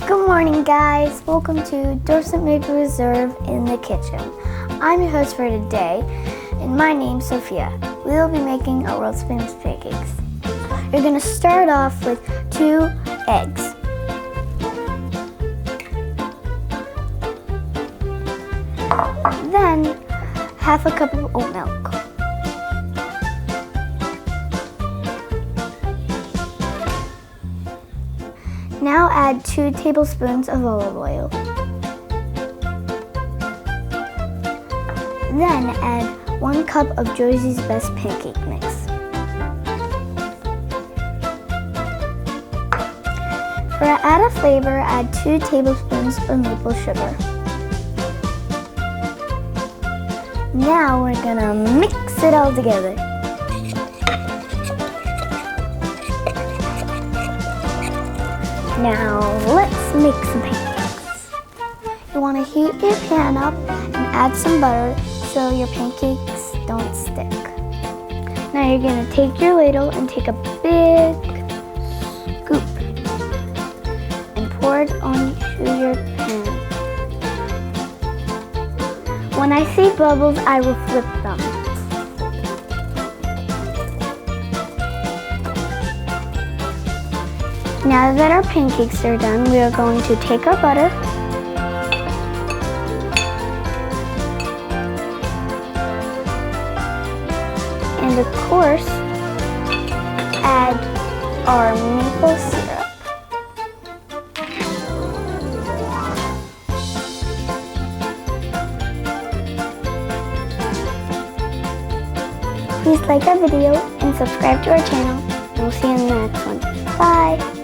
Good morning, guys. Welcome to Dorset Maple Reserve in the kitchen. I'm your host for today, and my name's Sophia. We will be making our world's famous pancakes. You're going to start off with 2 eggs. Then, half a cup of oat milk. Now add 2 tablespoons of olive oil. Then add 1 cup of Josie's Best pancake mix. For added flavor, add 2 tablespoons of maple sugar. Now we're gonna mix it all together. Now let's make some pancakes. You want to heat your pan up and add some butter so your pancakes don't stick. Now you're going to take your ladle and take a big scoop and pour it onto your pan. When I see bubbles, I will flip them. Now that our pancakes are done, we are going to take our butter and of course add our maple syrup. Please like our video and subscribe to our channel, and we'll see you in the next one. Bye!